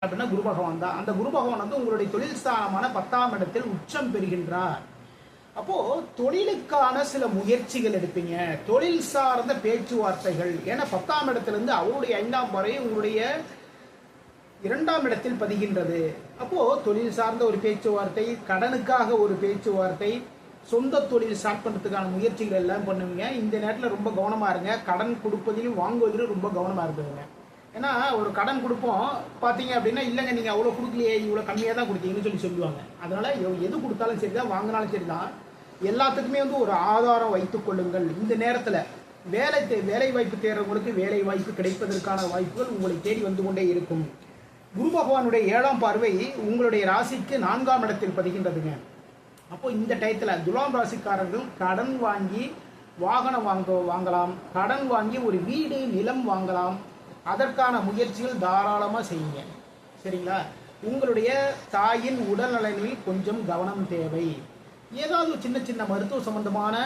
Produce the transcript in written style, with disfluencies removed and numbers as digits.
அப்படின்னா குரு பகவான் தான். அந்த குரு பகவான் வந்து உங்களுடைய தொழில் ஸ்தானமான 10ஆம் இடத்தில் உச்சம் பெறுகின்றார். அப்போ தொழிலுக்கான சில முயற்சிகள் எடுப்பீங்க, தொழில் சார்ந்த பேச்சுவார்த்தைகள். ஏன்னா 10ஆம் இடத்திலிருந்து அவருடைய 5ஆம் வரை உங்களுடைய 2ஆம் இடத்தில் பதிகின்றது. அப்போ தொழில் சார்ந்த ஒரு பேச்சுவார்த்தை, கடனுக்காக ஒரு பேச்சுவார்த்தை, சொந்த தொழில் ஸ்டார்ட் பண்ணுறதுக்கான முயற்சிகள் எல்லாம் பண்ணுவீங்க. இந்த நேரத்தில் ரொம்ப கவனமா இருங்க. கடன் கொடுப்பதிலும் வாங்குவதிலும் ரொம்ப கவனமா இருந்துங்க. ஏன்னா ஒரு கடன் கொடுப்போம் பார்த்தீங்க அப்படின்னா, இல்லைங்க நீங்கள் அவ்வளோ கொடுக்கலையே, இவ்வளோ கம்மியாக தான் கொடுத்தீங்கன்னு சொல்லுவாங்க. அதனால எது கொடுத்தாலும் சரி தான், வாங்கினாலும் சரி தான், எல்லாத்துக்குமே வந்து ஒரு ஆதாரம் வைத்துக் கொள்ளுங்கள். இந்த நேரத்தில் வேலை வாய்ப்பு தேடுறவங்களுக்கு வேலை வாய்ப்பு கிடைப்பதற்கான வாய்ப்புகள் உங்களை தேடி வந்து கொண்டே இருக்கும். குரு பகவானுடைய 7ஆம் பார்வை உங்களுடைய ராசிக்கு 4ஆம் இடத்தில் பதிகின்றதுங்க. அப்போ இந்த டயத்தில் துலாம் ராசிக்காரர்கள் கடன் வாங்கி வாகனம் வாங்கலாம், கடன் வாங்கி ஒரு வீடு நிலம் வாங்கலாம். அதற்கான முயற்சிகள் தாராளமாக செய்யுங்க. சரிங்களா? உங்களுடைய தாயின் உடல் நலனில் கொஞ்சம் கவனம் தேவை. ஏதாவது சின்ன சின்ன மருத்துவ சம்பந்தமான